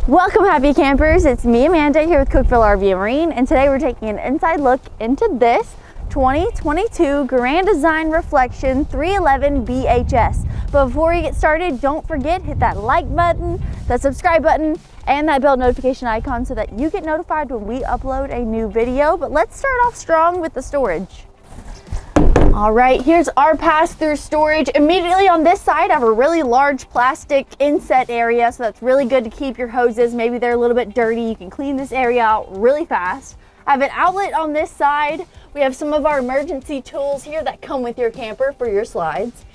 Welcome, happy campers. It's me, Amanda, here with Cookeville RV and Marine, and today we're taking an inside look into this 2022 Grand Design Reflection 311 BHS. But before we get started, don't forget, hit that like button, that subscribe button, and that bell notification icon so that you get notified when we upload a new video. But let's start off strong with the storage. All right, here's our pass-through storage. Immediately on this side, I have a really large plastic inset area, so that's really good to keep your hoses. Maybe they're a little bit dirty. You can clean this area out really fast. I have an outlet on this side. We have some of our emergency tools here that come with your camper for your slides.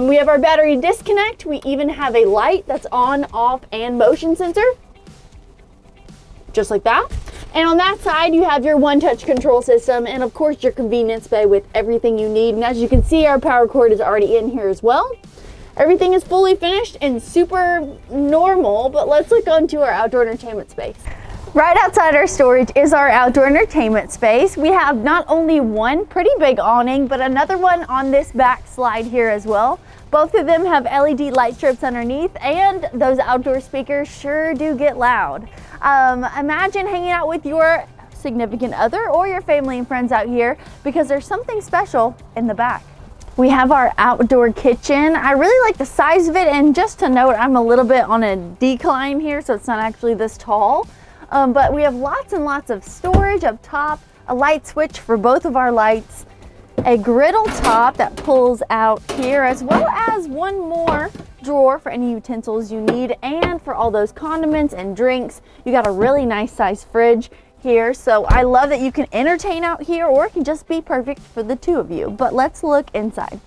We have our battery disconnect. We even have a light that's on, off, and motion sensor, just like that. And on that side, you have your one-touch control system and of course your convenience bay with everything you need. And as you can see, our power cord is already in here as well. Everything is fully finished and super normal, but let's look onto our outdoor entertainment space. Right outside our storage is our outdoor entertainment space. We have not only one pretty big awning, but another one on this back slide here as well. Both of them have LED light strips underneath, and those outdoor speakers sure do get loud. Imagine hanging out with your significant other or your family and friends out here because there's something special in the back. We have our outdoor kitchen. I really like the size of it, and just to note, I'm a little bit on a decline here, so it's not actually this tall. But we have lots and lots of storage up top, a light switch for both of our lights, a griddle top that pulls out here, as well as one more drawer for any utensils you need, and for all those condiments and drinks. You got a really nice size fridge here, so I love that you can entertain out here, or it can just be perfect for the two of you. But let's look inside.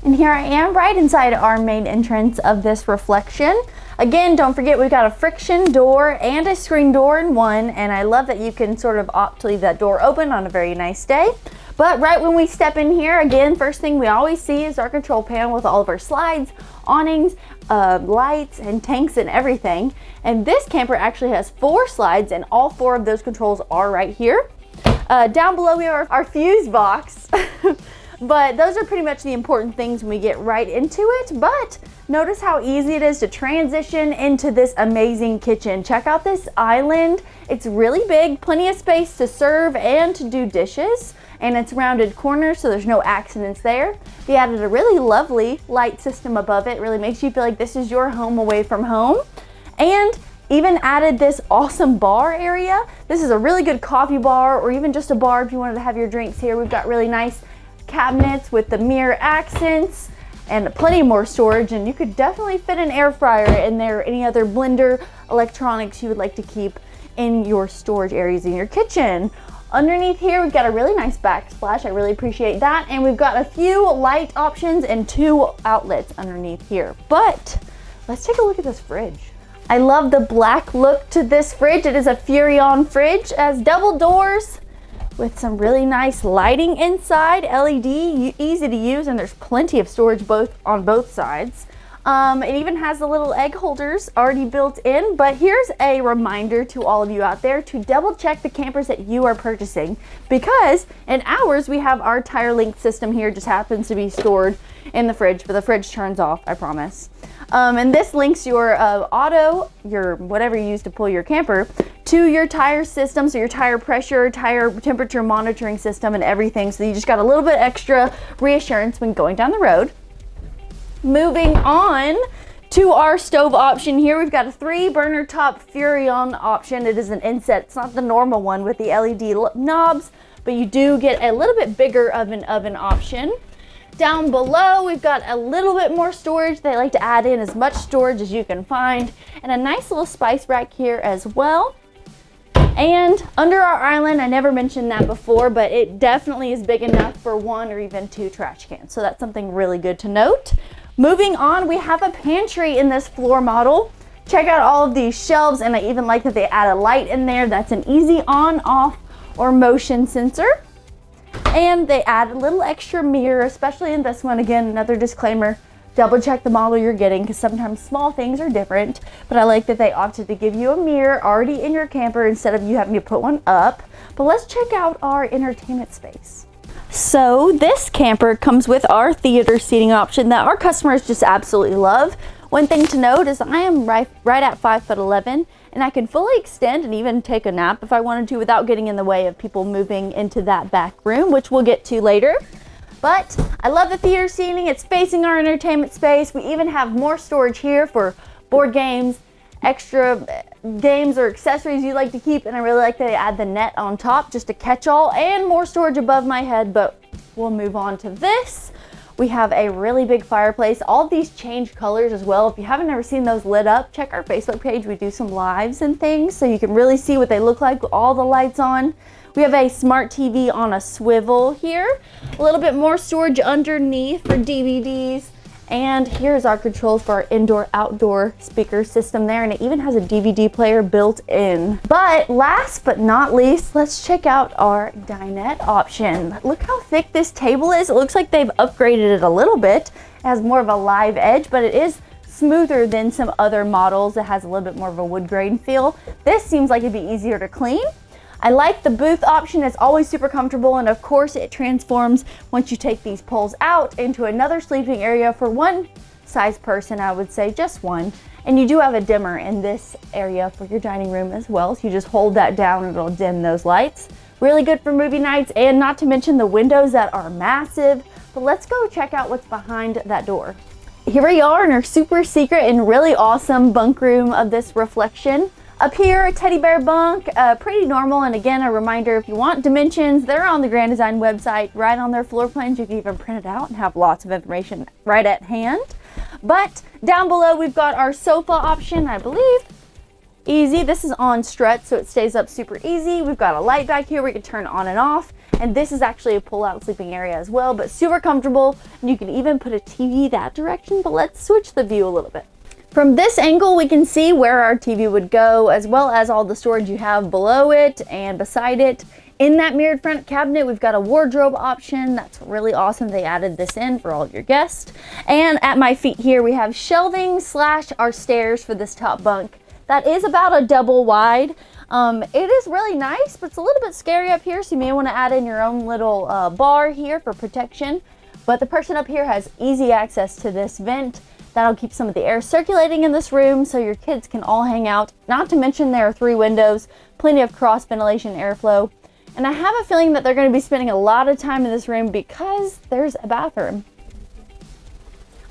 And here I am right inside our main entrance of this reflection. Again, don't forget we've got a friction door and a screen door in one, and I love that you can sort of opt to leave that door open on a very nice day. But right when we step in here, again, first thing we always see is our control panel with all of our slides, awnings, lights, and tanks and everything. And this camper actually has 4 slides, and all 4 of those controls are right here. Down below we have our fuse box. But those are pretty much the important things when we get right into it. But notice how easy it is to transition into this amazing kitchen. Check out this island. It's really big, plenty of space to serve and to do dishes. And it's rounded corners, so there's no accidents there. They added a really lovely light system above it. Really makes you feel like this is your home away from home. And even added this awesome bar area. This is a really good coffee bar, or even just a bar if you wanted to have your drinks here. We've got really nice cabinets with the mirror accents and plenty more storage, and you could definitely fit an air fryer in there, or any other blender electronics you would like to keep in your storage areas in your kitchen. Underneath here we've got a really nice backsplash. I really appreciate that, and we've got a few light options and 2 outlets underneath here. But let's take a look at this fridge. I love the black look to this fridge. It is a Furrion fridge. It has double doors with some really nice lighting inside, LED, easy to use, and there's plenty of storage on both sides. It even has the little egg holders already built in. But here's a reminder to all of you out there to double check the campers that you are purchasing, because in ours we have our tire link system here, just happens to be stored in the fridge, but the fridge turns off, I promise. And this links your your whatever you use to pull your camper to your tire system, so your tire pressure, tire temperature monitoring system, and everything. So you just got a little bit extra reassurance when going down the road. Moving on to our stove option here, we've got a 3-burner top Furrion option. It is an inset. It's not the normal one with the LED knobs, but you do get a little bit bigger of an oven option. Down below, we've got a little bit more storage. They like to add in as much storage as you can find, and a nice little spice rack here as well. And under our island, I never mentioned that before, but it definitely is big enough for 1 or even 2 trash cans. So that's something really good to note. Moving on, we have a pantry in this floor model. Check out all of these shelves, and I even like that they add a light in there. That's an easy on, off, or motion sensor. And they add a little extra mirror, especially in this one. Again, another disclaimer, double check the model you're getting, because sometimes small things are different. But I like that they opted to give you a mirror already in your camper instead of you having to put one up. But let's check out our entertainment space. So this camper comes with our theater seating option that our customers just absolutely love. One thing to note is I am right at 5'11", and I can fully extend and even take a nap if I wanted to without getting in the way of people moving into that back room, which we'll get to later. But I love the theater seating. It's facing our entertainment space. We even have more storage here for board games, extra games or accessories you like to keep, and I really like that they add the net on top just to catch all, and more storage above my head. But we'll move on to this. We have a really big fireplace. All of these change colors as well. If you haven't ever seen those lit up, check our Facebook page. We do some lives and things so you can really see what they look like with all the lights on. We have a smart TV on a swivel here. A little bit more storage underneath for DVDs. And here's our controls for our indoor-outdoor speaker system there, and it even has a DVD player built in. But last but not least, let's check out our dinette option. Look how thick this table is. It looks like they've upgraded it a little bit. It has more of a live edge, but it is smoother than some other models. It has a little bit more of a wood grain feel. This seems like it'd be easier to clean. I like the booth option. It's always super comfortable, and of course it transforms once you take these poles out into another sleeping area for one size person, I would say just one. And you do have a dimmer in this area for your dining room as well, so you just hold that down and it'll dim those lights. Really good for movie nights, and not to mention the windows that are massive. But let's go check out what's behind that door. Here we are in our super secret and really awesome bunk room of this reflection. Up here, a teddy bear bunk, pretty normal. And again, a reminder, if you want dimensions, they're on the Grand Design website, right on their floor plans. You can even print it out and have lots of information right at hand. But down below, we've got our sofa option, I believe. Easy. This is on strut, so it stays up super easy. We've got a light back here we can turn on and off. And this is actually a pull-out sleeping area as well, but super comfortable. And you can even put a TV that direction, but let's switch the view a little bit. From this angle, we can see where our TV would go, as well as all the storage you have below it and beside it. In that mirrored front cabinet, we've got a wardrobe option. That's really awesome. They added this in for all of your guests. And at my feet here, we have shelving / our stairs for this top bunk. That is about a double wide. It is really nice, but it's a little bit scary up here, so you may want to add in your own little bar here for protection. But the person up here has easy access to this vent. That'll keep some of the air circulating in this room so your kids can all hang out. Not to mention there are 3 windows, plenty of cross ventilation airflow. And I have a feeling that they're going to be spending a lot of time in this room because there's a bathroom.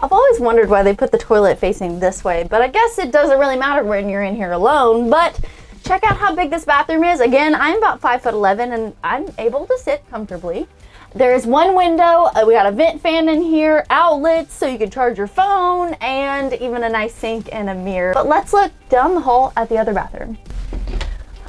I've always wondered why they put the toilet facing this way, but I guess it doesn't really matter when you're in here alone. But check out how big this bathroom is. Again, I'm about 5'11" and I'm able to sit comfortably. There's one window, we got a vent fan in here, outlets so you can charge your phone, and even a nice sink and a mirror. But let's look down the hall at the other bathroom.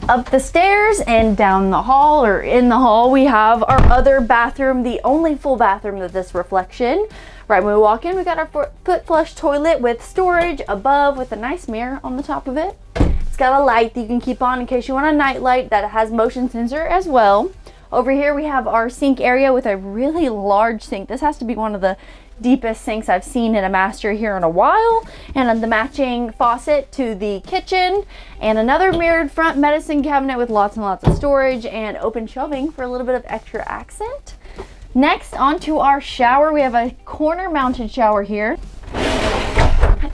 Up the stairs and down the hall, or in the hall, we have our other bathroom, the only full bathroom of this reflection. Right when we walk in, we got our foot flush toilet with storage above with a nice mirror on the top of it. It's got a light that you can keep on in case you want a night light that has motion sensor as well. Over here we have our sink area with a really large sink. This has to be one of the deepest sinks I've seen in a master here in a while. And the matching faucet to the kitchen. And another mirrored front medicine cabinet with lots and lots of storage and open shelving for a little bit of extra accent. Next, onto our shower. We have a corner mounted shower here.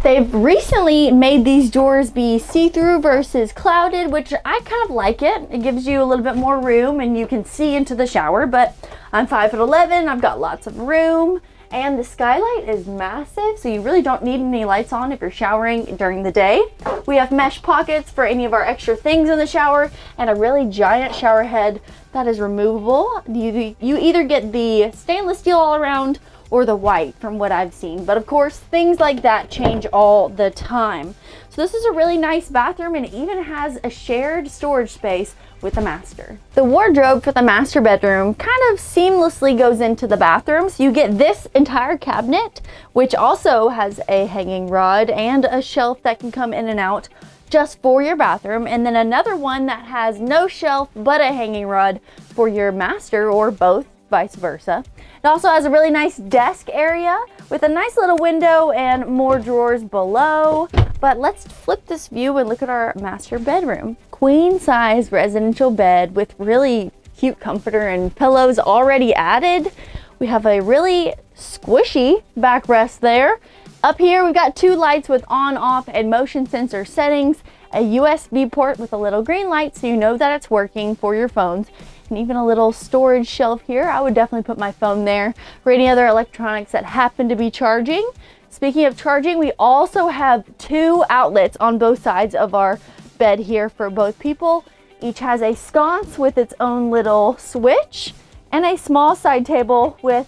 They've recently made these doors be see-through versus clouded, which I kind of like it. It gives you a little bit more room and you can see into the shower, but I'm 5'11", I've got lots of room, and the skylight is massive, so you really don't need any lights on if you're showering during the day. We have mesh pockets for any of our extra things in the shower, and a really giant shower head that is removable. You either get the stainless steel all around or the white from what I've seen, but of course things like that change all the time. So this is a really nice bathroom, and it even has a shared storage space with the master. The wardrobe for the master bedroom kind of seamlessly goes into the bathroom, so you get this entire cabinet, which also has a hanging rod and a shelf that can come in and out just for your bathroom, and then another one that has no shelf but a hanging rod for your master, or both, vice versa. It also has a really nice desk area with a nice little window and more drawers below. But let's flip this view and look at our master bedroom. Queen size residential bed with really cute comforter and pillows already added. We have a really squishy backrest there. Up here we've got 2 lights with on, off, and motion sensor settings, a USB port with a little green light so you know that it's working for your phones, and even a little storage shelf here. I would definitely put my phone there or any other electronics that happen to be charging. Speaking of charging, we also have 2 outlets on both sides of our bed here for both people. Each has a sconce with its own little switch and a small side table with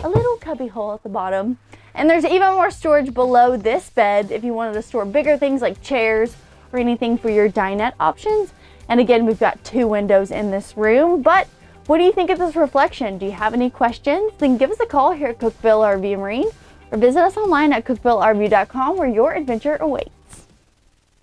a little cubby hole at the bottom. And there's even more storage below this bed if you wanted to store bigger things like chairs or anything for your dinette options. And again, we've got 2 windows in this room. But what do you think of this reflection? Do you have any questions? Then give us a call here at Cookeville RV and Marine, or visit us online at cookvillerv.com where your adventure awaits.